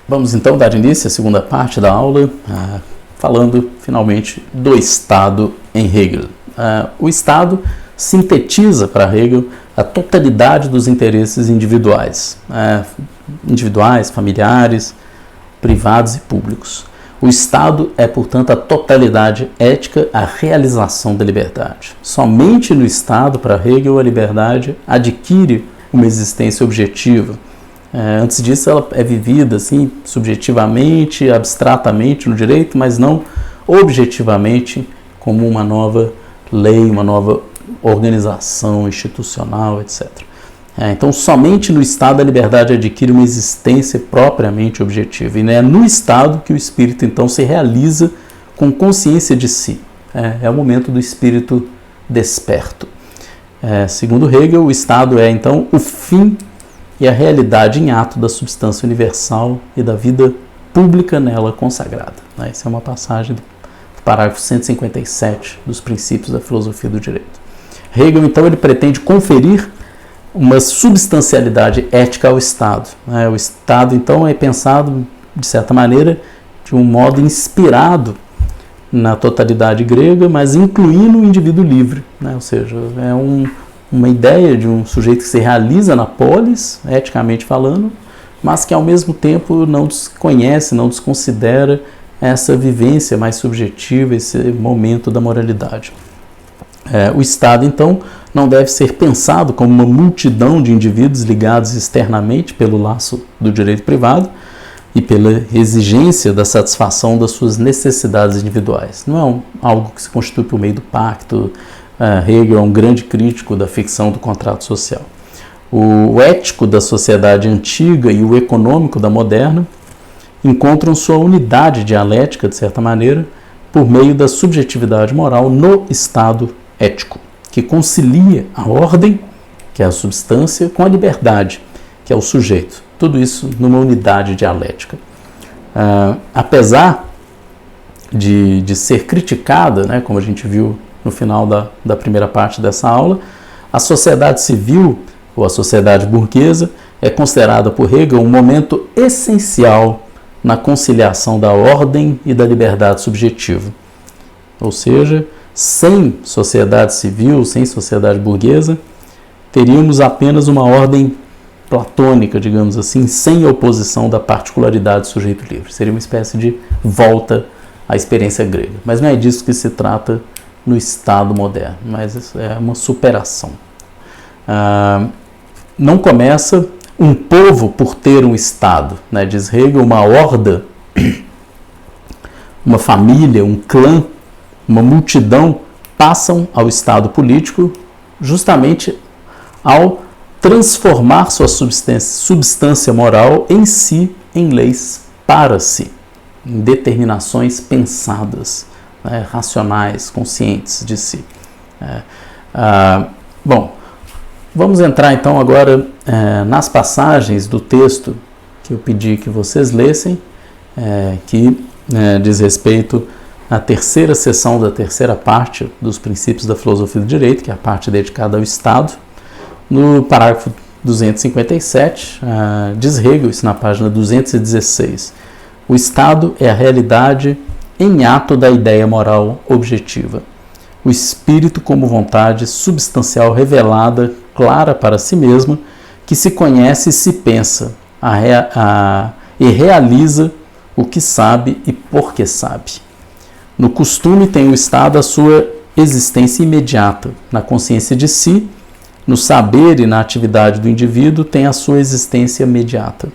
Vamos então dar início à segunda parte da aula, falando finalmente do Estado em Hegel. O Estado sintetiza para Hegel a totalidade dos interesses individuais, familiares, privados e públicos. O Estado é, portanto, a totalidade ética, a realização da liberdade. Somente no Estado, para Hegel, a liberdade adquire uma existência objetiva. Antes disso, ela é vivida assim, subjetivamente, abstratamente no direito, mas não objetivamente como uma nova lei, uma nova organização institucional, etc. Então, somente no Estado a liberdade adquire uma existência propriamente objetiva. E é no Estado que o espírito, então, se realiza com consciência de si. É o momento do espírito desperto. Segundo Hegel, o Estado é, então, o fim e a realidade em ato da substância universal e da vida pública nela consagrada. Essa é uma passagem do parágrafo 157 dos Princípios da Filosofia do Direito. Hegel, então, ele pretende conferir uma substancialidade ética ao Estado. O Estado, então, é pensado, de certa maneira, de um modo inspirado na totalidade grega, mas incluindo o indivíduo livre. Ou seja, é uma ideia de um sujeito que se realiza na polis, eticamente falando, mas que, ao mesmo tempo, não desconhece, não desconsidera essa vivência mais subjetiva, esse momento da moralidade. O Estado, então, não deve ser pensado como uma multidão de indivíduos ligados externamente pelo laço do direito privado e pela exigência da satisfação das suas necessidades individuais. Não é algo que se constitui por meio do pacto. Hegel é um grande crítico da ficção do contrato social. O ético da sociedade antiga e o econômico da moderna encontram sua unidade dialética, de certa maneira, por meio da subjetividade moral no Estado ético, que concilia a ordem, que é a substância, com a liberdade, que é o sujeito. Tudo isso numa unidade dialética. Apesar de ser criticada, como a gente viu no final da primeira parte dessa aula, a sociedade civil, ou a sociedade burguesa, é considerada por Hegel um momento essencial na conciliação da ordem e da liberdade subjetiva. Ou seja, sem sociedade civil, sem sociedade burguesa, teríamos apenas uma ordem platônica, digamos assim, sem oposição da particularidade do sujeito livre. Seria uma espécie de volta à experiência grega. Mas não é disso que se trata no Estado moderno, mas é uma superação. Não começa um povo por ter um Estado, diz Hegel, uma horda, uma família, um clã, uma multidão passam ao Estado político justamente ao transformar sua substância moral em si, em leis para si, em determinações pensadas, racionais, conscientes de si. Bom, vamos entrar então agora nas passagens do texto que eu pedi que vocês lessem, que diz respeito à terceira seção da terceira parte dos Princípios da Filosofia do Direito, que é a parte dedicada ao Estado. No parágrafo 257, diz Hegel, isso na página 216, o Estado é a realidade em ato da ideia moral objetiva. O espírito como vontade substancial revelada, clara para si mesma, que se conhece e se pensa e realiza o que sabe e porque sabe. No costume tem o Estado a sua existência imediata, na consciência de si, no saber e na atividade do indivíduo tem a sua existência imediata,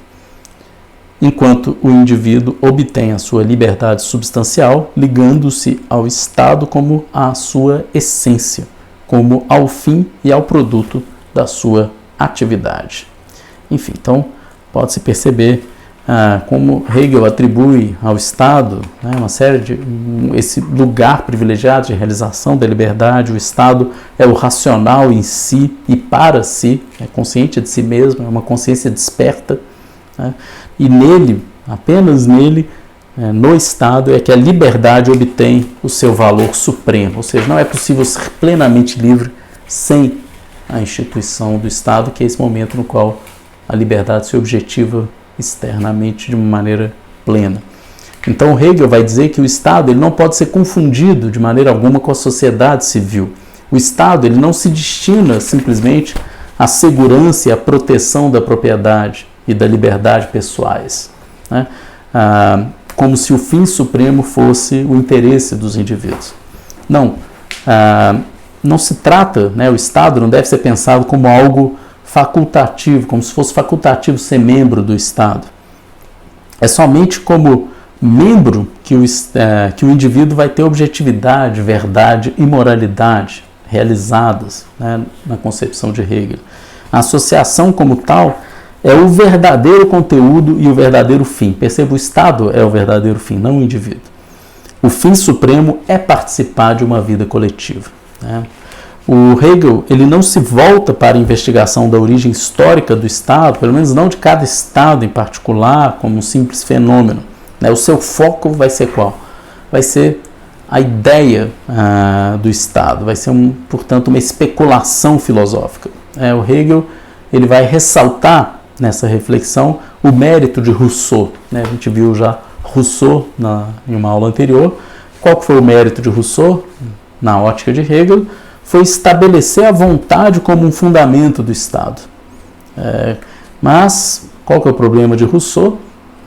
enquanto o indivíduo obtém a sua liberdade substancial, ligando-se ao Estado como à sua essência, como ao fim e ao produto da sua atividade. Enfim, então pode-se perceber como Hegel atribui ao Estado uma série de esse lugar privilegiado de realização da liberdade. O Estado é o racional em si e para si, é consciente de si mesmo, é uma consciência desperta, e nele, apenas nele, no Estado, é que a liberdade obtém o seu valor supremo. Ou seja, não é possível ser plenamente livre sem a instituição do Estado, que é esse momento no qual a liberdade se objetiva externamente de uma maneira plena. Então Hegel vai dizer que o Estado ele não pode ser confundido de maneira alguma com a sociedade civil. O Estado ele não se destina simplesmente à segurança e à proteção da propriedade e da liberdade pessoais, né? Como se o fim supremo fosse o interesse dos indivíduos. Não, não se trata, né, o Estado não deve ser pensado como algo facultativo, como se fosse facultativo ser membro do Estado. É somente como membro que o indivíduo vai ter objetividade, verdade e moralidade realizadas, né, na concepção de Hegel. A associação como tal é o verdadeiro conteúdo e o verdadeiro fim. Perceba, o Estado é o verdadeiro fim, não o indivíduo. O fim supremo é participar de uma vida coletiva, né? O Hegel ele não se volta para a investigação da origem histórica do Estado, pelo menos não de cada Estado em particular, como um simples fenômeno, né? O seu foco vai ser qual? Vai ser a ideia do Estado, vai ser, portanto, uma especulação filosófica. O Hegel ele vai ressaltar nessa reflexão o mérito de Rousseau, né? A gente viu já Rousseau em uma aula anterior. Qual que foi o mérito de Rousseau na ótica de Hegel? Foi estabelecer a vontade como um fundamento do Estado. Mas qual que é o problema de Rousseau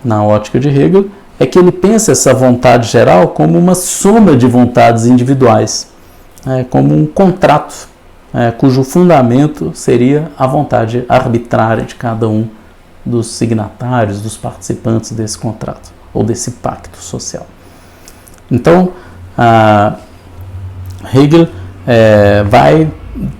na ótica de Hegel? É que ele pensa essa vontade geral como uma soma de vontades individuais, como um contrato, cujo fundamento seria a vontade arbitrária de cada um dos signatários, dos participantes desse contrato, ou desse pacto social. Então, Hegel vai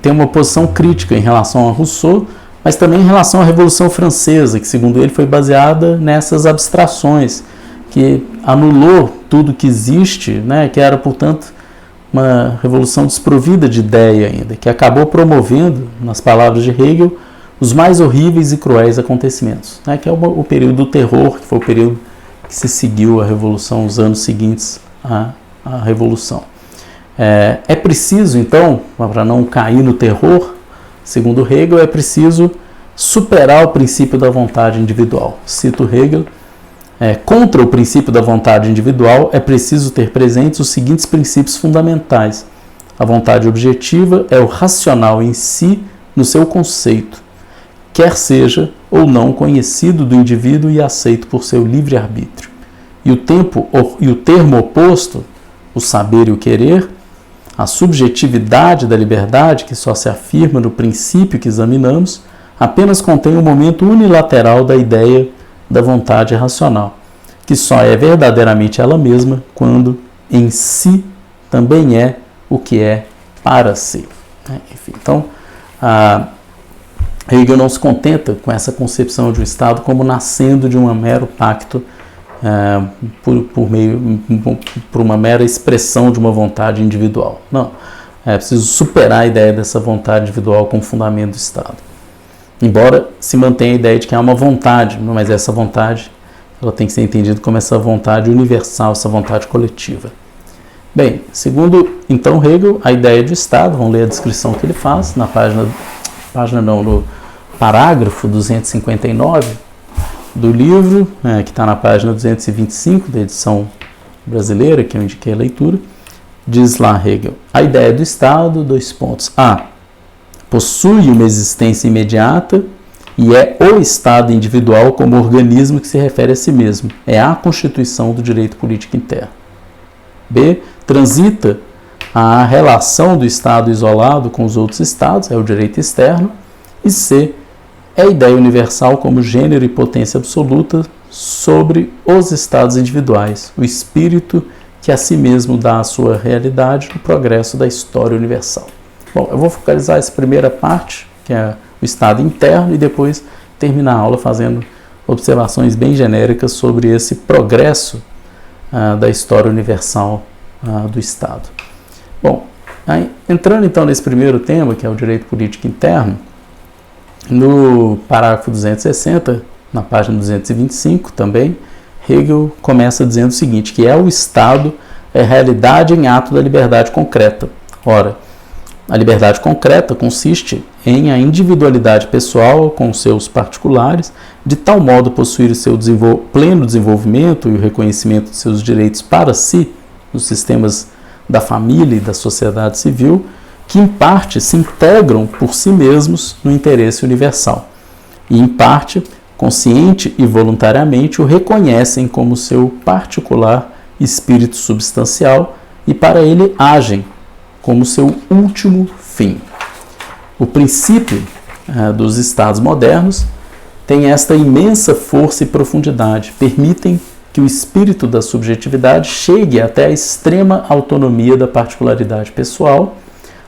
ter uma posição crítica em relação a Rousseau, mas também em relação à Revolução Francesa, que segundo ele foi baseada nessas abstrações, que anulou tudo que existe, né, que era, portanto, uma revolução desprovida de ideia ainda, que acabou promovendo, nas palavras de Hegel, os mais horríveis e cruéis acontecimentos, né, que é o período do terror, que foi o período que se seguiu a Revolução, os anos seguintes à Revolução. É preciso, então, para não cair no terror, segundo Hegel, é preciso superar o princípio da vontade individual. Cito Hegel: contra o princípio da vontade individual é preciso ter presentes os seguintes princípios fundamentais. A vontade objetiva é o racional em si no seu conceito, quer seja ou não conhecido do indivíduo e aceito por seu livre-arbítrio. E o termo oposto, o saber e o querer, a subjetividade da liberdade, que só se afirma no princípio que examinamos, apenas contém o momento unilateral da ideia da vontade racional, que só é verdadeiramente ela mesma quando em si também é o que é para si. Enfim, então, Hegel não se contenta com essa concepção de um Estado como nascendo de um mero pacto por uma mera expressão de uma vontade individual. Não, é preciso superar a ideia dessa vontade individual como fundamento do Estado. Embora se mantenha a ideia de que há uma vontade, mas essa vontade ela tem que ser entendida como essa vontade universal, essa vontade coletiva. Bem, segundo então Hegel, a ideia de Estado, vamos ler a descrição que ele faz no parágrafo 259 do livro, que está na página 225 da edição brasileira, que eu indiquei a leitura. Diz lá Hegel: a ideia do Estado, A, possui uma existência imediata e é o Estado individual como organismo que se refere a si mesmo. É a constituição do direito político interno. B, transita a relação do Estado isolado com os outros Estados, é o direito externo. E C, é a ideia universal como gênero e potência absoluta sobre os Estados individuais, o espírito que a si mesmo dá a sua realidade no progresso da história universal. Bom, eu vou focalizar essa primeira parte, que é o Estado interno, e depois terminar a aula fazendo observações bem genéricas sobre esse progresso da história universal do Estado. Bom, entrando então nesse primeiro tema, que é o direito político interno, no parágrafo 260, na página 225 também, Hegel começa dizendo o seguinte, que o Estado é realidade em ato da liberdade concreta. Ora, A liberdade concreta consiste em a individualidade pessoal com seus particulares, de tal modo possuir o seu pleno desenvolvimento e o reconhecimento de seus direitos para si, nos sistemas da família e da sociedade civil, que em parte se integram por si mesmos no interesse universal, e em parte, consciente e voluntariamente, o reconhecem como seu particular espírito substancial e para ele agem como seu último fim. O princípio dos estados modernos tem esta imensa força e profundidade, permitem que o espírito da subjetividade chegue até a extrema autonomia da particularidade pessoal,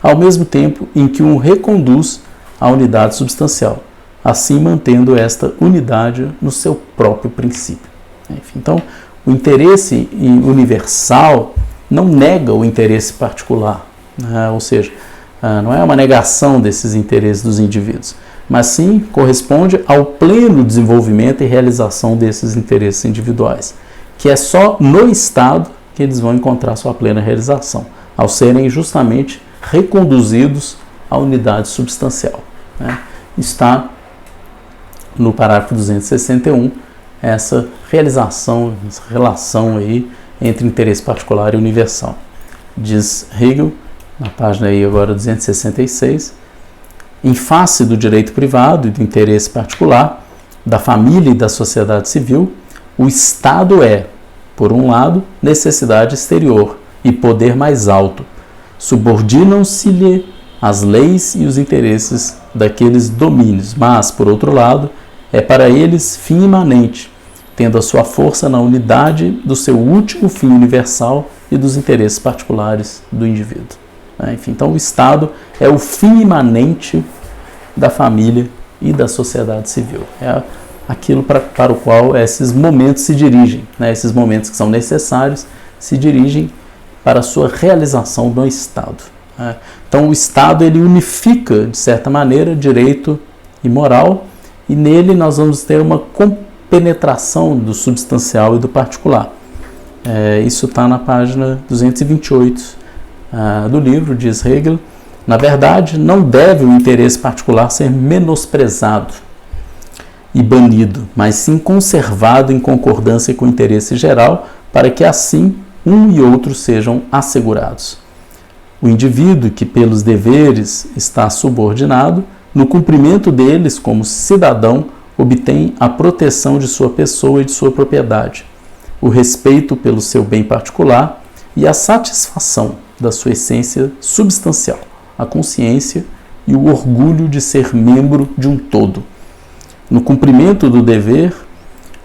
ao mesmo tempo em que o reconduz à unidade substancial, assim mantendo esta unidade no seu próprio princípio. Enfim, então, o interesse universal não nega o interesse particular, ou seja, não é uma negação desses interesses dos indivíduos, mas sim corresponde ao pleno desenvolvimento e realização desses interesses individuais, que é só no Estado que eles vão encontrar sua plena realização, ao serem justamente reconduzidos à unidade substancial. Está no parágrafo 261 essa realização, essa relação aí entre interesse particular e universal. Diz Hegel, na página aí agora 266, em face do direito privado e do interesse particular, da família e da sociedade civil, o Estado é, por um lado, necessidade exterior e poder mais alto. Subordinam-se-lhe as leis e os interesses daqueles domínios, mas, por outro lado, é para eles fim imanente, tendo a sua força na unidade do seu último fim universal e dos interesses particulares do indivíduo. Enfim, então o Estado é o fim imanente da família e da sociedade civil. É aquilo para o qual esses momentos se dirigem, esses momentos que são necessários se dirigem para a sua realização no Estado. Então o Estado ele unifica, de certa maneira, direito e moral, e nele nós vamos ter uma compenetração do substancial e do particular. Isso está na página 228 do livro, diz Hegel. Na verdade, não deve o interesse particular ser menosprezado e banido, mas sim conservado em concordância com o interesse geral, para que assim um e outro sejam assegurados. O indivíduo que pelos deveres está subordinado, no cumprimento deles como cidadão, obtém a proteção de sua pessoa e de sua propriedade, o respeito pelo seu bem particular e a satisfação da sua essência substancial, a consciência e o orgulho de ser membro de um todo. No cumprimento do dever,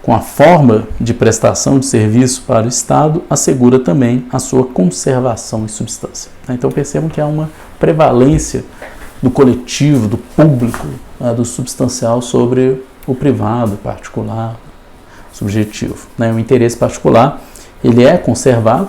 com a forma de prestação de serviço para o Estado, assegura também a sua conservação e substância. Então percebam que há uma prevalência do coletivo, do público, do substancial sobre o privado, particular, subjetivo. O interesse particular ele é conservado,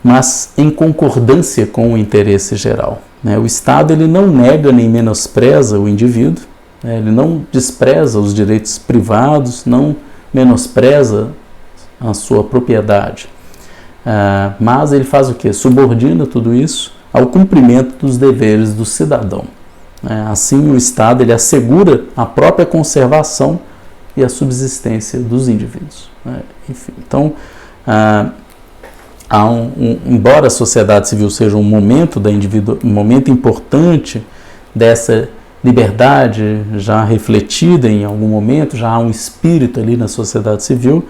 mas em concordância com o interesse geral. O Estado ele não nega nem menospreza o indivíduo, ele não despreza os direitos privados, não menospreza a sua propriedade, mas ele faz o quê? Subordina tudo isso ao cumprimento dos deveres do cidadão. Assim, o Estado ele assegura a própria conservação e a subsistência dos indivíduos. Enfim, então, embora a sociedade civil seja um momento um momento importante dessa liberdade já refletida em algum momento, já há um espírito ali na sociedade civil,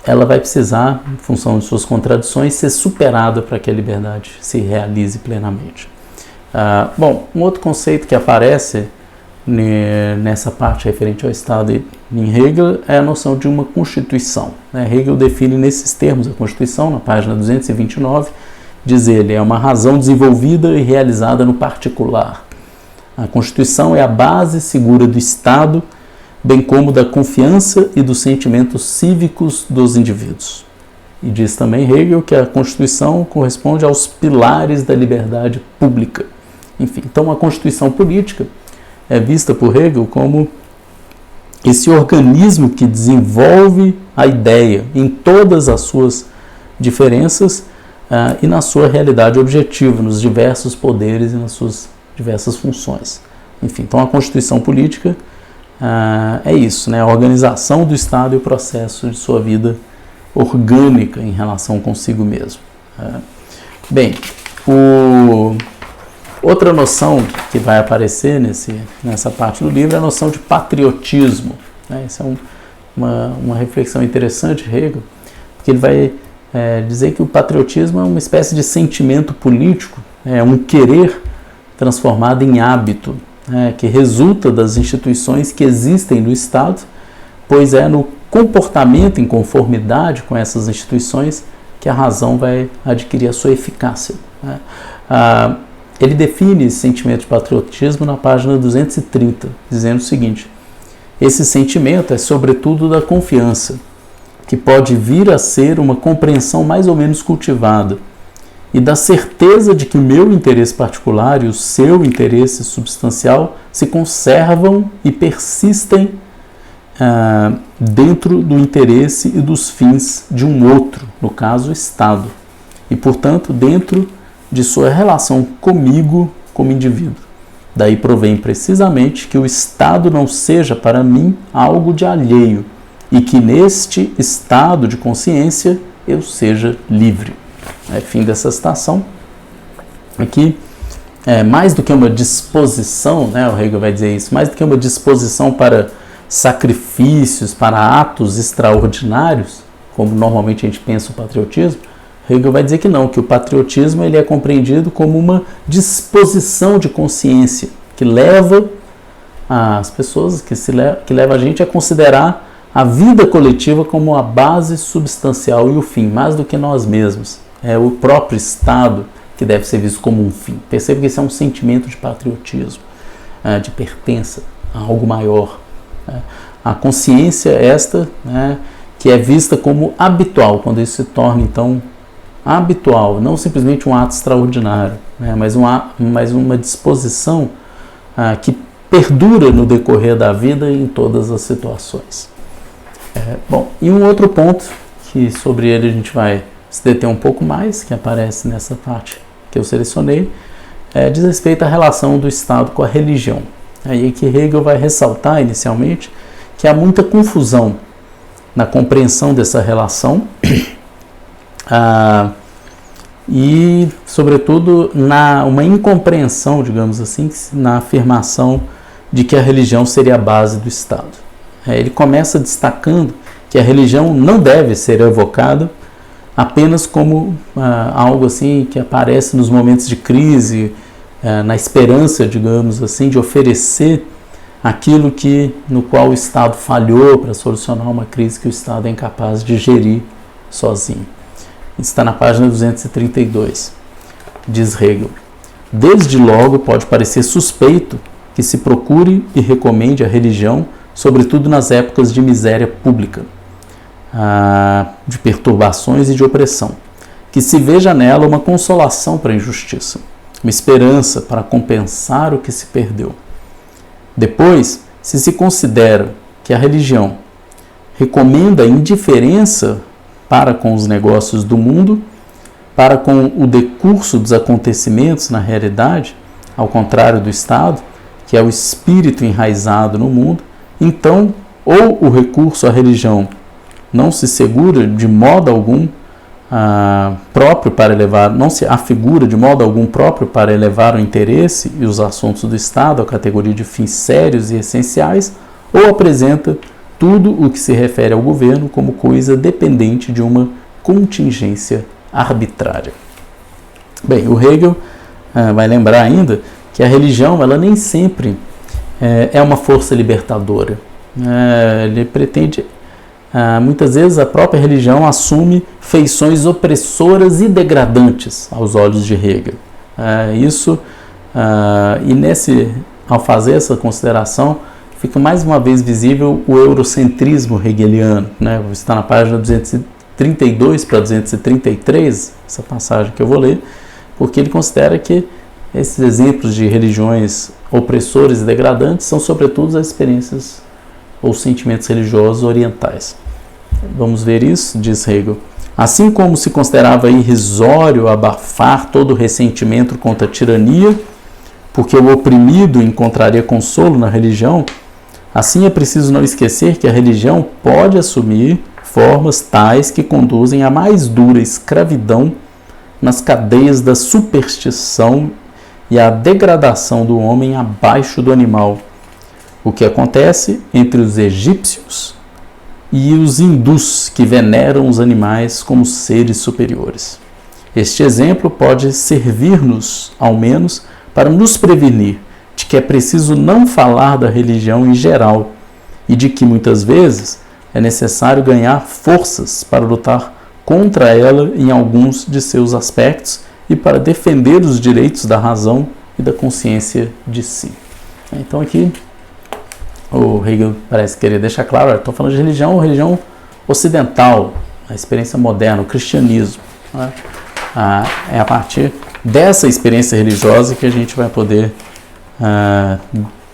ela vai precisar, em função de suas contradições, ser superada para que a liberdade se realize plenamente. Um outro conceito que aparece nessa parte referente ao Estado em Hegel é a noção de uma Constituição. Hegel define nesses termos a Constituição, na página 229, diz ele, é uma razão desenvolvida e realizada no particular. A Constituição é a base segura do Estado, bem como da confiança e dos sentimentos cívicos dos indivíduos. E diz também Hegel que a Constituição corresponde aos pilares da liberdade pública. Enfim, então a Constituição política é vista por Hegel como esse organismo que desenvolve a ideia em todas as suas diferenças, e na sua realidade objetiva, nos diversos poderes e nas suas diversas funções. Enfim, então a Constituição Política é isso, né? A organização do Estado e o processo de sua vida orgânica em relação consigo mesmo. Bem, outra noção que vai aparecer nessa parte do livro é a noção de patriotismo. Essa é uma reflexão interessante, Hegel, porque ele vai dizer que o patriotismo é uma espécie de sentimento político, um querer transformado em hábito, que resulta das instituições que existem no Estado, pois é no comportamento em conformidade com essas instituições que a razão vai adquirir a sua eficácia. Ele define esse sentimento de patriotismo na página 230, dizendo o seguinte: esse sentimento é sobretudo da confiança, que pode vir a ser uma compreensão mais ou menos cultivada, e da certeza de que o meu interesse particular e o seu interesse substancial se conservam e persistem dentro do interesse e dos fins de um outro, no caso o Estado, e portanto dentro de sua relação comigo como indivíduo. Daí provém precisamente que o Estado não seja para mim algo de alheio e que neste estado de consciência eu seja livre. Fim dessa citação. Aqui, mais do que uma disposição, o Hegel vai dizer isso, mais do que uma disposição para sacrifícios, para atos extraordinários, como normalmente a gente pensa o patriotismo, Hegel vai dizer que não, que o patriotismo ele é compreendido como uma disposição de consciência que leva as pessoas, que leva a gente a considerar a vida coletiva como a base substancial e o fim, mais do que nós mesmos. É o próprio Estado que deve ser visto como um fim. Perceba que isso é um sentimento de patriotismo, de pertença a algo maior. A consciência esta, que é vista como habitual, quando isso se torna então habitual, não simplesmente um ato extraordinário, mas uma disposição que perdura no decorrer da vida em todas as situações. Bom, e um outro ponto que sobre ele a gente vai se deter um pouco mais, que aparece nessa parte que eu selecionei, diz respeito à relação do Estado com a religião. Aí que Hegel vai ressaltar inicialmente que há muita confusão na compreensão dessa relação e, sobretudo, uma incompreensão, digamos assim, na afirmação de que a religião seria a base do Estado. Ele começa destacando que a religião não deve ser evocada apenas como algo assim que aparece nos momentos de crise, na esperança, digamos assim, de oferecer aquilo no qual o Estado falhou para solucionar uma crise que o Estado é incapaz de gerir sozinho. Isso está na página 232. Diz Hegel: desde logo pode parecer suspeito que se procure e recomende a religião, sobretudo nas épocas de miséria pública, de perturbações e de opressão, que se veja nela uma consolação para a injustiça, uma esperança para compensar o que se perdeu. Depois, se considera que a religião recomenda a indiferença para com os negócios do mundo, para com o decurso dos acontecimentos na realidade, ao contrário do Estado, que é o espírito enraizado no mundo, então, ou o recurso à religião não se segura de modo algum próprio para elevar, não se afigura de modo algum próprio para elevar o interesse e os assuntos do Estado à categoria de fins sérios e essenciais, ou apresenta tudo o que se refere ao governo como coisa dependente de uma contingência arbitrária. Bem, o Hegel vai lembrar ainda que a religião ela nem sempre é uma força libertadora. Ele pretende, muitas vezes a própria religião assume feições opressoras e degradantes aos olhos de Hegel. Ao fazer essa consideração, fica mais uma vez visível o eurocentrismo hegeliano. Está na página 232 para 233, essa passagem que eu vou ler, porque ele considera que esses exemplos de religiões opressoras e degradantes são sobretudo as experiências ou sentimentos religiosos orientais. Vamos ver isso, diz Hegel. Assim como se considerava irrisório abafar todo ressentimento contra a tirania, porque o oprimido encontraria consolo na religião, assim é preciso não esquecer que a religião pode assumir formas tais que conduzem à mais dura escravidão nas cadeias da superstição e à degradação do homem abaixo do animal, o que acontece entre os egípcios e os hindus, que veneram os animais como seres superiores. Este exemplo pode servir-nos, ao menos, para nos prevenir de que é preciso não falar da religião em geral e de que, muitas vezes, é necessário ganhar forças para lutar contra ela em alguns de seus aspectos e para defender os direitos da razão e da consciência de si. Então aqui o Hegel parece querer deixar claro, estou falando de religião ocidental, a experiência moderna, o cristianismo. Né? É a partir dessa experiência religiosa que a gente vai poder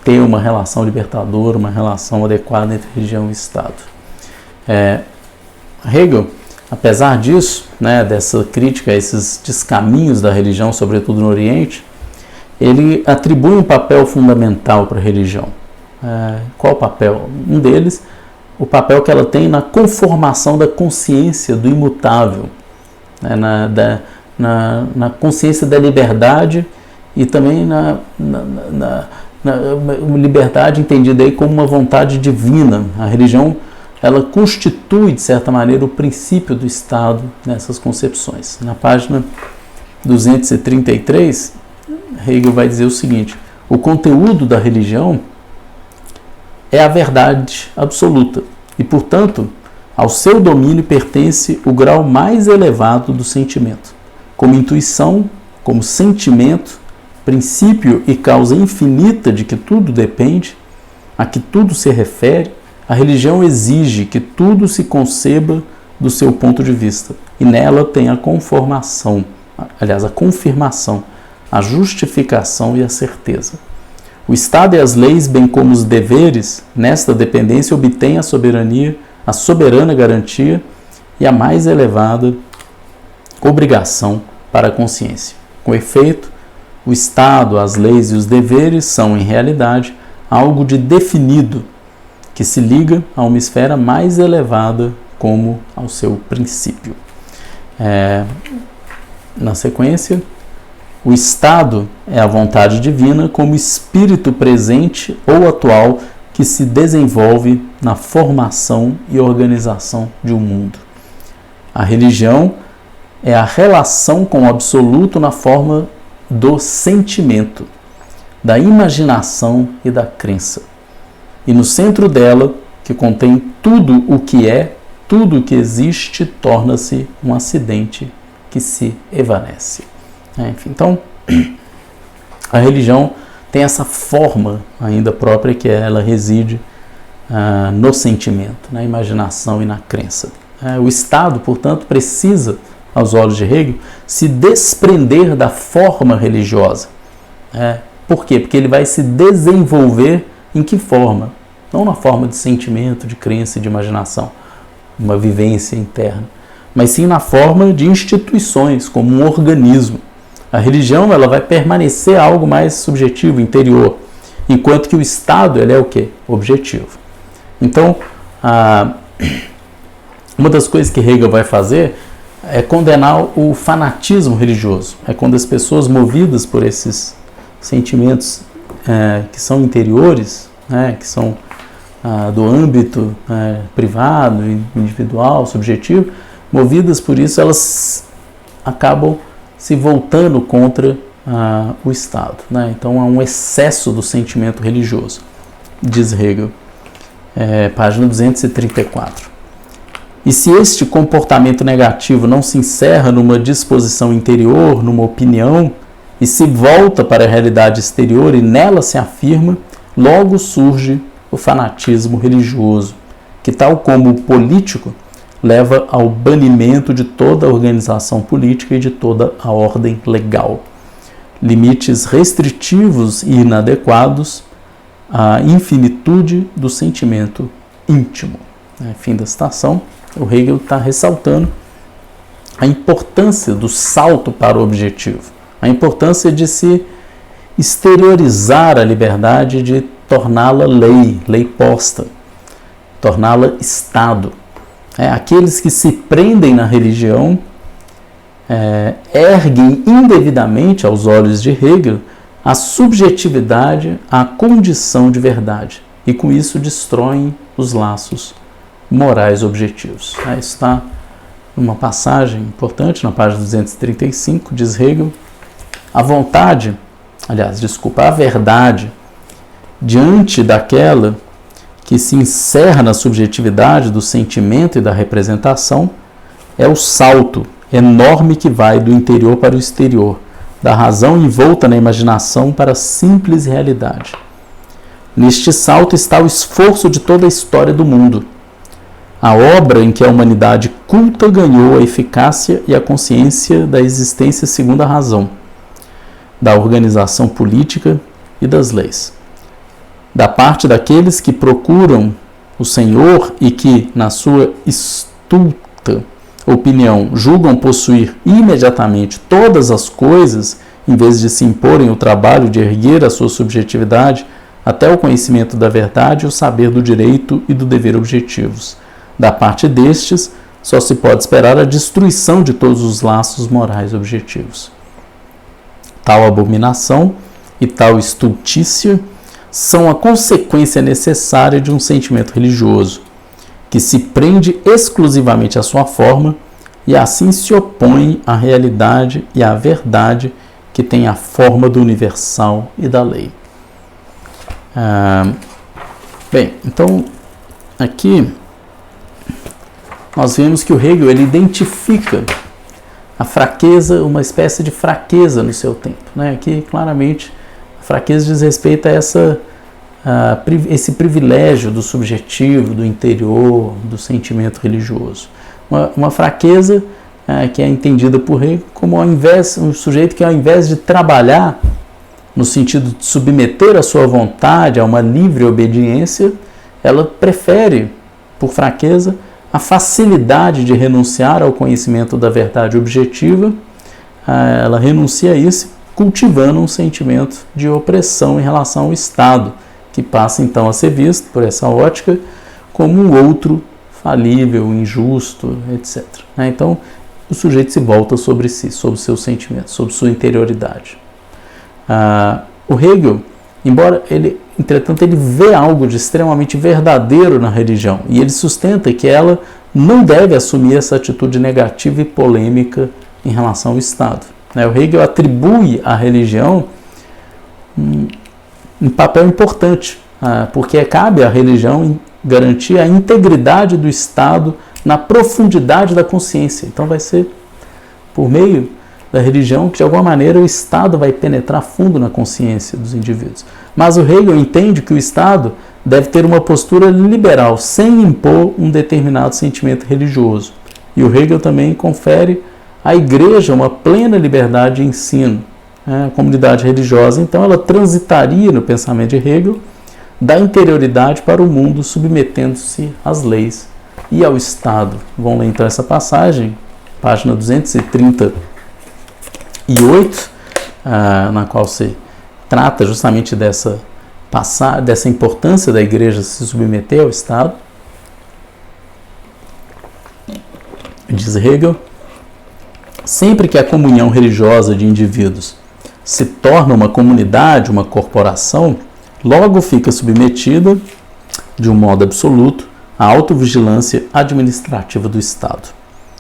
ter uma relação libertadora, uma relação adequada entre religião e Estado. Hegel, apesar disso, né, dessa crítica a esses descaminhos da religião, sobretudo no Oriente, ele atribui um papel fundamental para a religião. Qual o papel? Um deles, o papel que ela tem na conformação da consciência do imutável, né, na consciência da liberdade e também na liberdade entendida aí como uma vontade divina. A religião, ela constitui, de certa maneira, o princípio do Estado nessas concepções. Na página 233, Hegel vai dizer o seguinte: o conteúdo da religião é a verdade absoluta e, portanto, ao seu domínio pertence o grau mais elevado do sentimento. Como intuição, como sentimento, princípio e causa infinita de que tudo depende, a que tudo se refere, a religião exige que tudo se conceba do seu ponto de vista e nela tem a confirmação, a justificação e a certeza. O Estado e as leis, bem como os deveres, nesta dependência obtêm a soberania, a soberana garantia e a mais elevada obrigação para a consciência. Com efeito, o Estado, as leis e os deveres são, em realidade, algo de definido, que se liga a uma esfera mais elevada como ao seu princípio. Na sequência, o Estado é a vontade divina como espírito presente ou atual que se desenvolve na formação e organização de um mundo. A religião é a relação com o absoluto na forma do sentimento, da imaginação e da crença. E no centro dela, que contém tudo o que é, tudo o que existe, torna-se um acidente que se evanece. Enfim, então, a religião tem essa forma ainda própria que ela reside no sentimento, na imaginação e na crença. O Estado, portanto, precisa, aos olhos de Hegel, se desprender da forma religiosa. Por quê? Porque ele vai se desenvolver em que forma? Não na forma de sentimento, de crença e de imaginação, uma vivência interna, mas sim na forma de instituições, como um organismo. A religião ela vai permanecer algo mais subjetivo, interior, enquanto que o Estado ele é o quê? Objetivo. Então, uma das coisas que Hegel vai fazer é condenar o fanatismo religioso. É quando as pessoas movidas por esses sentimentos que são interiores, que são do âmbito privado, individual, subjetivo, movidas por isso, elas acabam se voltando contra o Estado. Então há um excesso do sentimento religioso, diz Hegel, página 234. E se este comportamento negativo não se encerra numa disposição interior, numa opinião, e se volta para a realidade exterior e nela se afirma, logo surge o fanatismo religioso, que, tal como o político, leva ao banimento de toda a organização política e de toda a ordem legal. Limites restritivos e inadequados à infinitude do sentimento íntimo. Fim da citação. O Hegel está ressaltando a importância do salto para o objetivo, a importância de se exteriorizar a liberdade, de torná-la lei posta, torná-la Estado. Aqueles que se prendem na religião erguem indevidamente, aos olhos de Hegel, a subjetividade à condição de verdade e com isso destroem os laços morais objetivos. Isso está numa passagem importante, na página 235, diz Hegel: a verdade, diante daquela que se encerra na subjetividade do sentimento e da representação, é o salto enorme que vai do interior para o exterior, da razão envolta na imaginação para a simples realidade. Neste salto está o esforço de toda a história do mundo, a obra em que a humanidade culta ganhou a eficácia e a consciência da existência segundo a razão, da organização política e das leis. Da parte daqueles que procuram o Senhor e que, na sua estulta opinião, julgam possuir imediatamente todas as coisas, em vez de se imporem o trabalho de erguer a sua subjetividade até o conhecimento da verdade e o saber do direito e do dever objetivos. Da parte destes, só se pode esperar a destruição de todos os laços morais objetivos. Tal abominação e tal estultícia são a consequência necessária de um sentimento religioso, que se prende exclusivamente à sua forma e assim se opõe à realidade e à verdade que tem a forma do universal e da lei. Bem, então aqui nós vemos que o Hegel ele identifica a fraqueza, uma espécie de fraqueza no seu tempo. Aqui, claramente, a fraqueza diz respeito a esse privilégio do subjetivo, do interior, do sentimento religioso. Uma fraqueza que é entendida por Hegel como um sujeito que, ao invés de trabalhar no sentido de submeter a sua vontade a uma livre obediência, ela prefere, por fraqueza, a facilidade de renunciar ao conhecimento da verdade objetiva. Ela renuncia a isso, cultivando um sentimento de opressão em relação ao Estado, que passa então a ser visto, por essa ótica, como um outro falível, injusto, etc. Então, o sujeito se volta sobre si, sobre seus sentimentos, sobre sua interioridade. O Hegel, entretanto, ele vê algo de extremamente verdadeiro na religião e ele sustenta que ela não deve assumir essa atitude negativa e polêmica em relação ao Estado. O Hegel atribui à religião um papel importante, porque cabe à religião garantir a integridade do Estado na profundidade da consciência. Então vai ser por meio da religião que, de alguma maneira, o Estado vai penetrar fundo na consciência dos indivíduos. Mas o Hegel entende que o Estado deve ter uma postura liberal, sem impor um determinado sentimento religioso. E o Hegel também confere à Igreja uma plena liberdade de ensino. A comunidade religiosa, então, ela transitaria no pensamento de Hegel da interioridade para o mundo, submetendo-se às leis e ao Estado. Vamos ler então essa passagem, página 238, na qual se trata justamente dessa importância da Igreja se submeter ao Estado. Diz Hegel: sempre que a comunhão religiosa de indivíduos se torna uma comunidade, uma corporação, logo fica submetida, de um modo absoluto, à autovigilância administrativa do Estado.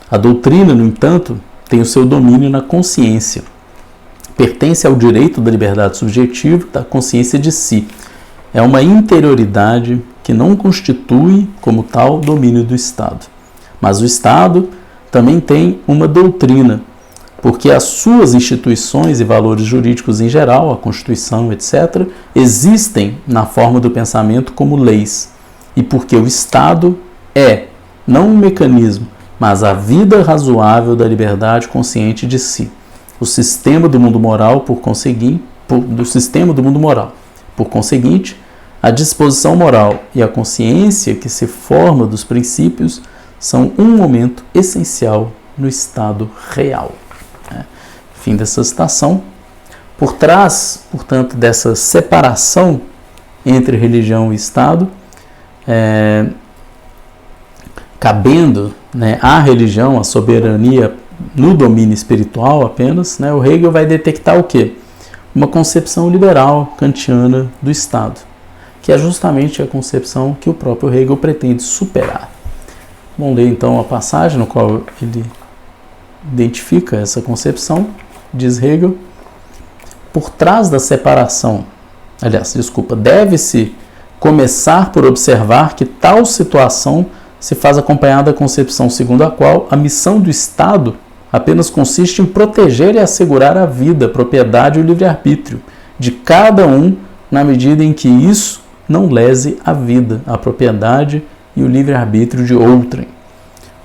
A doutrina, no entanto, tem o seu domínio na consciência. Pertence ao direito da liberdade subjetiva, da consciência de si. É uma interioridade que não constitui, como tal, domínio do Estado. Mas o Estado também tem uma doutrina, porque as suas instituições e valores jurídicos em geral, a Constituição, etc., existem na forma do pensamento como leis, e porque o Estado é, não um mecanismo, mas a vida razoável da liberdade consciente de si, o sistema do mundo moral, por conseguinte, a disposição moral e a consciência que se forma dos princípios são um momento essencial no estado real. Fim dessa citação. Por trás, portanto, dessa separação entre religião e Estado, cabendo, à religião a soberania no domínio espiritual apenas, o Hegel vai detectar o quê? Uma concepção liberal kantiana do Estado, que é justamente a concepção que o próprio Hegel pretende superar. Vamos ler então a passagem no qual ele identifica essa concepção. Diz Hegel: por trás da separação, deve-se começar por observar que tal situação se faz acompanhada da concepção segundo a qual a missão do Estado apenas consiste em proteger e assegurar a vida, a propriedade e o livre-arbítrio de cada um, na medida em que isso não lese a vida, a propriedade e o livre-arbítrio de outrem.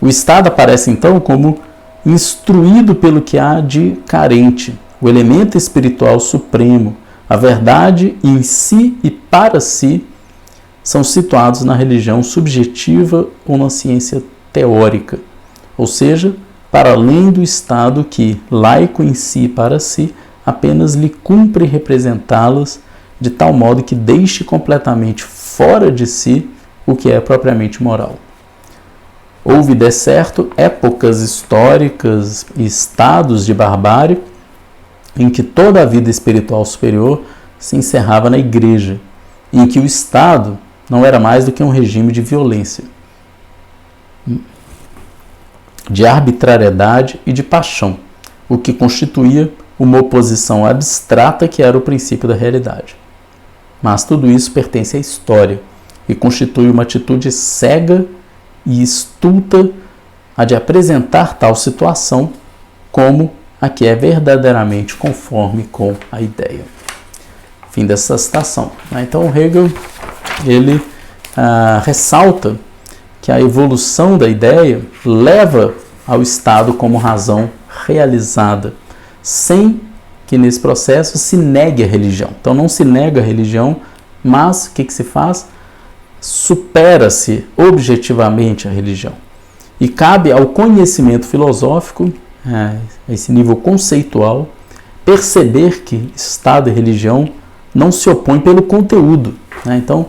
O Estado aparece então como instruído pelo que há de carente, o elemento espiritual supremo, a verdade em si e para si, são situados na religião subjetiva ou na ciência teórica, ou seja, para além do Estado que, laico em si e para si, apenas lhe cumpre representá-las de tal modo que deixe completamente fora de si o que é propriamente moral. Houve, de certo, épocas históricas e estados de barbárie em que toda a vida espiritual superior se encerrava na igreja, em que o Estado não era mais do que um regime de violência, de arbitrariedade e de paixão, o que constituía uma oposição abstrata que era o princípio da realidade. Mas tudo isso pertence à história e constitui uma atitude cega e estulta a de apresentar tal situação como a que é verdadeiramente conforme com a ideia. Fim dessa citação. Então Hegel ele ressalta que a evolução da ideia leva ao Estado como razão realizada, sem que nesse processo se negue a religião. Então não se nega a religião, mas o que se faz? Supera-se objetivamente a religião. E cabe ao conhecimento filosófico, a esse nível conceitual, perceber que Estado e religião não se opõem pelo conteúdo. Então,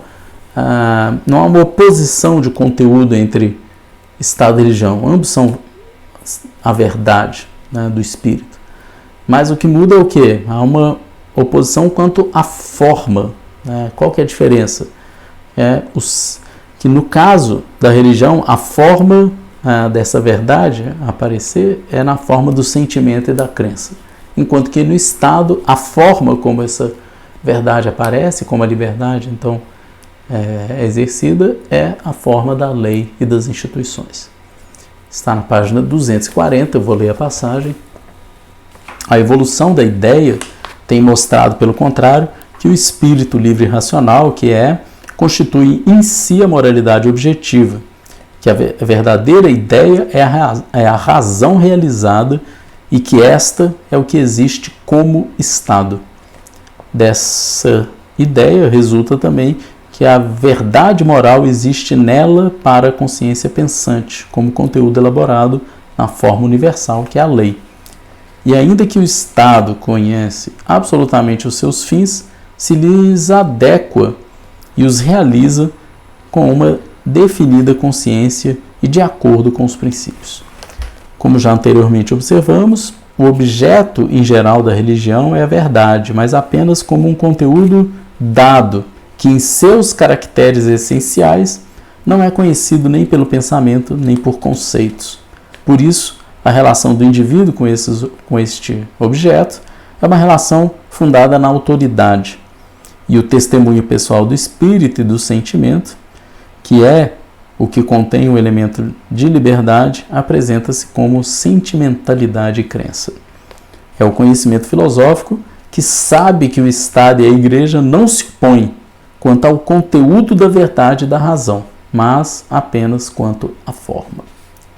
não há uma oposição de conteúdo entre Estado e religião. Ambos são a verdade do Espírito. Mas o que muda é o quê? Há uma oposição quanto à forma. Qual que é a diferença? Que no caso da religião, a forma dessa verdade aparecer é na forma do sentimento e da crença. Enquanto que no Estado, a forma como essa verdade aparece, como a liberdade, então, é exercida, é a forma da lei e das instituições. Está na página 240, eu vou ler a passagem. A evolução da ideia tem mostrado, pelo contrário, que o espírito livre e racional, constitui em si a moralidade objetiva, que a verdadeira ideia é a razão realizada e que esta é o que existe como Estado. Dessa ideia resulta também que a verdade moral existe nela para a consciência pensante, como conteúdo elaborado na forma universal, que é a lei. E ainda que o Estado conhece absolutamente os seus fins, se lhes adequa e os realiza com uma definida consciência e de acordo com os princípios. Como já anteriormente observamos, o objeto em geral da religião é a verdade, mas apenas como um conteúdo dado, que em seus caracteres essenciais não é conhecido nem pelo pensamento, nem por conceitos. Por isso, a relação do indivíduo com este objeto é uma relação fundada na autoridade. E o testemunho pessoal do espírito e do sentimento, que é o que contém o elemento de liberdade, apresenta-se como sentimentalidade e crença. É o conhecimento filosófico que sabe que o Estado e a Igreja não se opõem quanto ao conteúdo da verdade e da razão, mas apenas quanto à forma.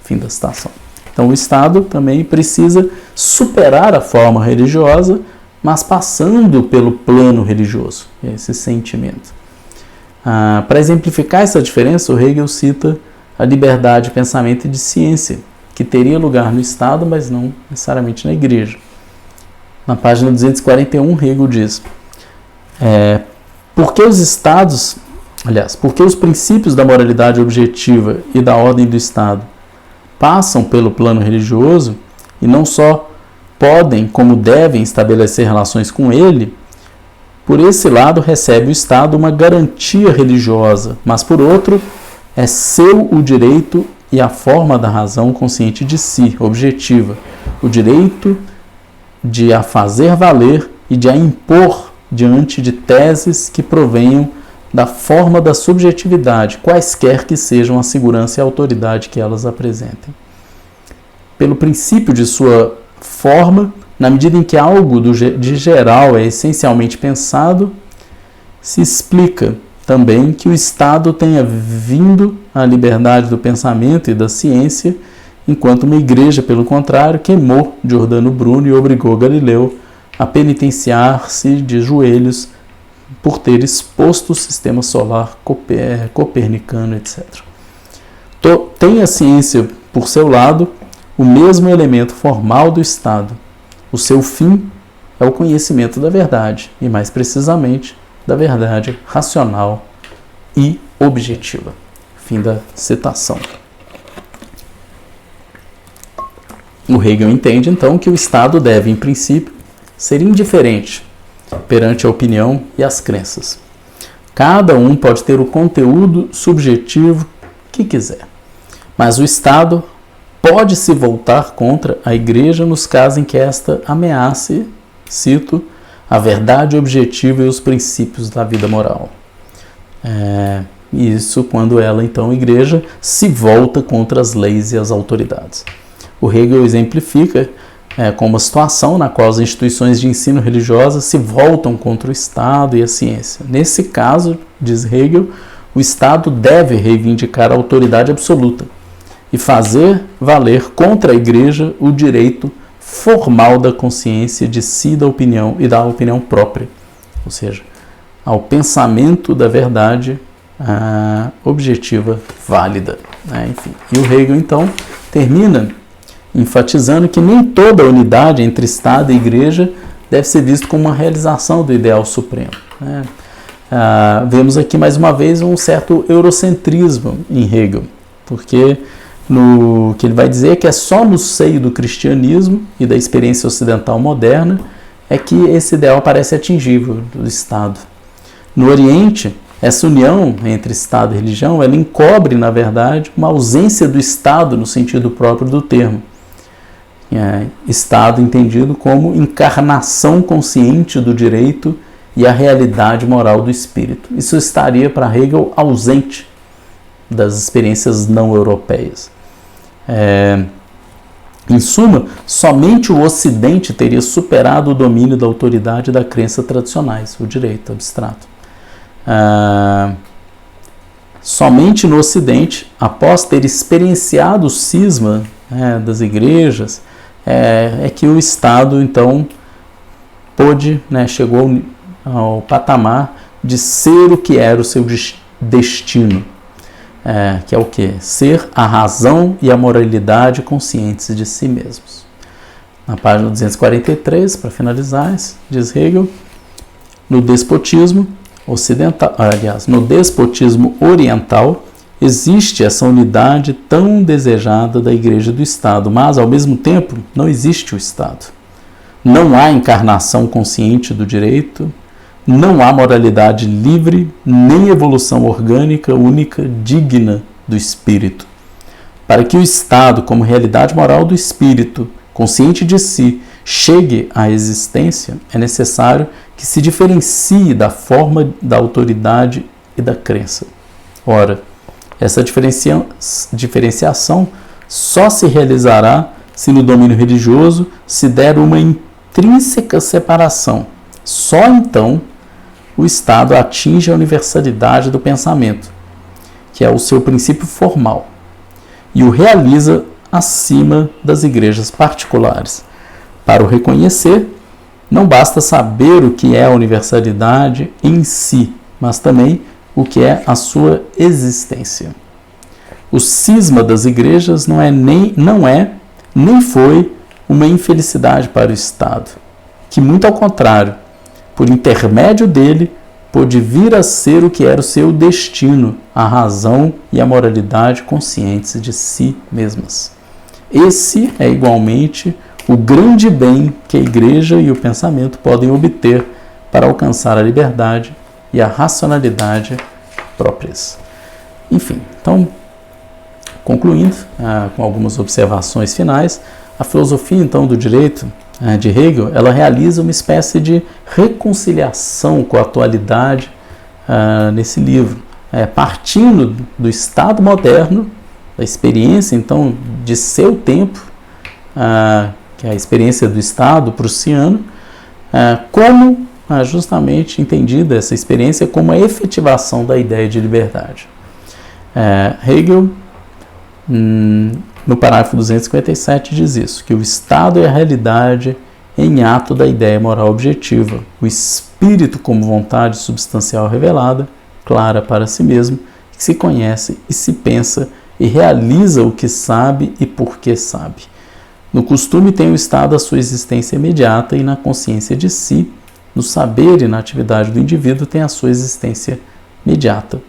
Fim da citação. Então o Estado também precisa superar a forma religiosa, mas passando pelo plano religioso, esse sentimento. Para exemplificar essa diferença, o Hegel cita a liberdade de pensamento e de ciência, que teria lugar no Estado, mas não necessariamente na Igreja. Na página 241, Hegel diz: porque os princípios da moralidade objetiva e da ordem do Estado passam pelo plano religioso e não só podem, como devem, estabelecer relações com ele, por esse lado recebe o Estado uma garantia religiosa, mas por outro é seu o direito e a forma da razão consciente de si, objetiva, o direito de a fazer valer e de a impor diante de teses que provenham da forma da subjetividade, quaisquer que sejam a segurança e a autoridade que elas apresentem. Pelo princípio de sua forma, na medida em que algo de geral é essencialmente pensado, se explica também que o Estado tenha vindo à liberdade do pensamento e da ciência, enquanto uma igreja, pelo contrário, queimou Giordano Bruno e obrigou Galileu a penitenciar-se de joelhos por ter exposto o sistema solar copernicano, etc. Tem a ciência, por seu lado, o mesmo elemento formal do Estado. O seu fim é o conhecimento da verdade, e mais precisamente, da verdade racional e objetiva. Fim da citação. O Hegel entende, então, que o Estado deve, em princípio, ser indiferente perante a opinião e as crenças. Cada um pode ter o conteúdo subjetivo que quiser, mas o Estado pode se voltar contra a Igreja nos casos em que esta ameace, cito, a verdade objetiva e os princípios da vida moral. Isso quando ela, então, a Igreja, se volta contra as leis e as autoridades. O Hegel exemplifica com uma situação na qual as instituições de ensino religiosas se voltam contra o Estado e a ciência. Nesse caso, diz Hegel, o Estado deve reivindicar a autoridade absoluta e fazer valer contra a Igreja o direito formal da consciência de si, da opinião e da opinião própria, ou seja, ao pensamento da verdade objetiva válida. Enfim. E o Hegel, então, termina enfatizando que nem toda unidade entre Estado e Igreja deve ser vista como uma realização do ideal supremo. Vemos aqui, mais uma vez, um certo eurocentrismo em Hegel, porque o que ele vai dizer é que é só no seio do cristianismo e da experiência ocidental moderna é que esse ideal parece atingível do Estado. No Oriente, essa união entre Estado e religião, ela encobre, na verdade, uma ausência do Estado no sentido próprio do termo. Estado entendido como encarnação consciente do direito e a realidade moral do espírito. Isso estaria, para Hegel, ausente das experiências não europeias. Em suma, somente o Ocidente teria superado o domínio da autoridade e da crença tradicionais, o direito abstrato. Somente no Ocidente, após ter experienciado o cisma das igrejas, é que o Estado, então, chegou ao patamar de ser o que era o seu destino, que é o quê? Ser a razão e a moralidade conscientes de si mesmos. Na página 243, para finalizar, diz Hegel, no despotismo oriental, existe essa unidade tão desejada da Igreja e do Estado, mas, ao mesmo tempo, não existe o Estado. Não há encarnação consciente do direito, não há moralidade livre, nem evolução orgânica única digna do espírito. Para que o Estado, como realidade moral do espírito, consciente de si, chegue à existência, é necessário que se diferencie da forma da autoridade e da crença. Ora, essa diferenciação só se realizará se no domínio religioso se der uma intrínseca separação. Só então o Estado atinge a universalidade do pensamento, que é o seu princípio formal, e o realiza acima das igrejas particulares. Para o reconhecer, não basta saber o que é a universalidade em si, mas também o que é a sua existência. O cisma das igrejas não é nem foi uma infelicidade para o Estado, que muito ao contrário, por intermédio dele, pôde vir a ser o que era o seu destino, a razão e a moralidade conscientes de si mesmas. Esse é igualmente o grande bem que a igreja e o pensamento podem obter para alcançar a liberdade e a racionalidade próprias. Enfim, então, concluindo com algumas observações finais, a filosofia então do direito de Hegel, ela realiza uma espécie de reconciliação com a atualidade nesse livro, partindo do Estado moderno, da experiência então de seu tempo, que é a experiência do Estado prussiano, como justamente entendida essa experiência como a efetivação da ideia de liberdade. Hegel, no parágrafo 257, diz isso, que o Estado é a realidade em ato da ideia moral objetiva, o espírito como vontade substancial revelada, clara para si mesmo, que se conhece e se pensa e realiza o que sabe e por que sabe. No costume tem o Estado a sua existência imediata e na consciência de si, no saber e na atividade do indivíduo tem a sua existência imediata,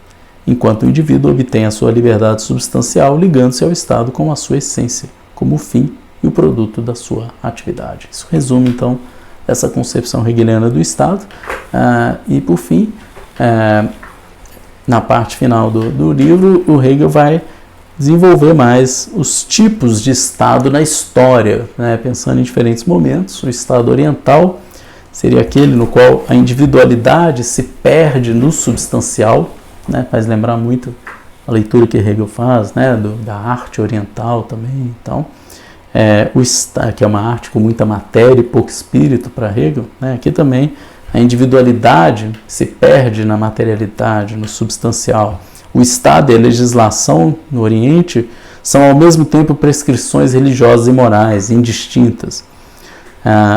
enquanto o indivíduo obtém a sua liberdade substancial ligando-se ao Estado como a sua essência, como o fim e o produto da sua atividade. Isso resume, então, essa concepção hegeliana do Estado. E, por fim, na parte final do livro, o Hegel vai desenvolver mais os tipos de Estado na história, pensando em diferentes momentos. O Estado oriental seria aquele no qual a individualidade se perde no substancial, faz lembrar muito a leitura que Hegel faz, da arte oriental também. Então, que é uma arte com muita matéria e pouco espírito para Hegel. Aqui também a individualidade se perde na materialidade, no substancial. O Estado e a legislação no Oriente são ao mesmo tempo prescrições religiosas e morais indistintas.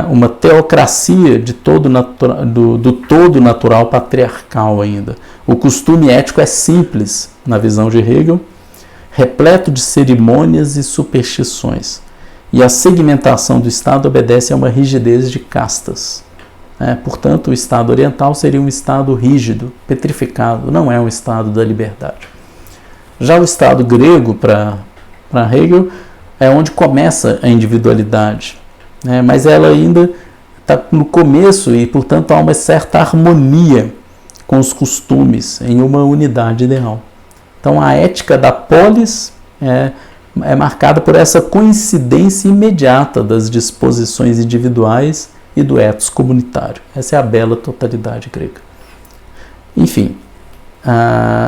Uma teocracia do todo natural patriarcal ainda. O costume ético é simples, na visão de Hegel, repleto de cerimônias e superstições. E a segmentação do Estado obedece a uma rigidez de castas. Portanto, o Estado oriental seria um Estado rígido, petrificado, não é um Estado da liberdade. Já o Estado grego, para Hegel, é onde começa a individualidade, mas ela ainda está no começo e, portanto, há uma certa harmonia com os costumes em uma unidade ideal. Então, a ética da polis é marcada por essa coincidência imediata das disposições individuais e do ethos comunitário. Essa é a bela totalidade grega. Enfim,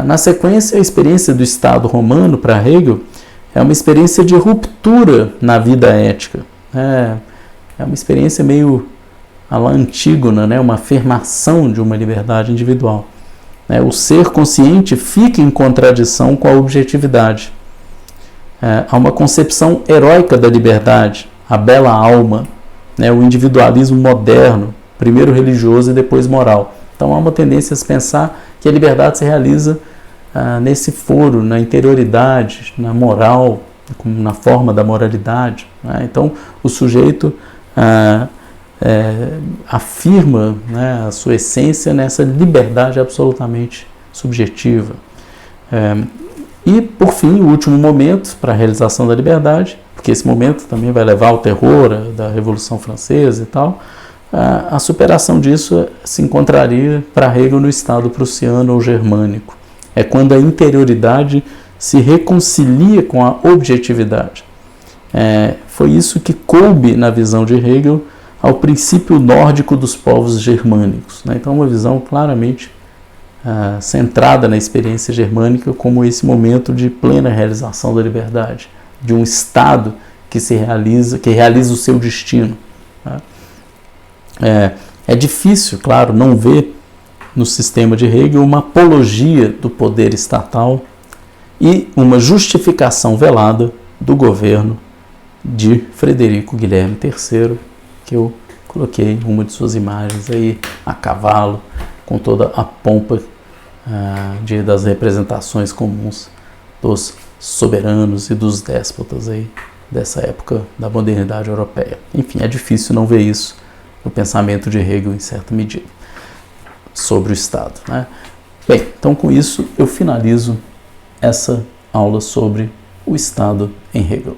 na sequência, a experiência do Estado romano para Hegel é uma experiência de ruptura na vida ética. É uma experiência meio à la Antígona, uma afirmação de uma liberdade individual. O ser consciente fica em contradição com a objetividade. Há uma concepção heróica da liberdade, a bela alma, o individualismo moderno, primeiro religioso e depois moral. Então há uma tendência a se pensar que a liberdade se realiza nesse foro, na interioridade, na moral, na forma da moralidade. Então o sujeito afirma a sua essência nessa liberdade absolutamente subjetiva. E, por fim, o último momento para a realização da liberdade, porque esse momento também vai levar ao terror da Revolução Francesa e tal, a superação disso se encontraria para Hegel no Estado prussiano ou germânico. É quando a interioridade se reconcilia com a objetividade. Foi isso que coube na visão de Hegel ao princípio nórdico dos povos germânicos. Então, uma visão claramente centrada na experiência germânica como esse momento de plena realização da liberdade, de um Estado que realiza o seu destino. É difícil, claro, não ver no sistema de Hegel uma apologia do poder estatal e uma justificação velada do governo de Frederico Guilherme III, que eu coloquei uma de suas imagens aí a cavalo, com toda a pompa das representações comuns dos soberanos e dos déspotas aí dessa época da modernidade europeia. Enfim, é difícil não ver isso no pensamento de Hegel em certa medida sobre o Estado, né? Bem, então com isso eu finalizo essa aula sobre o Estado em Hegel.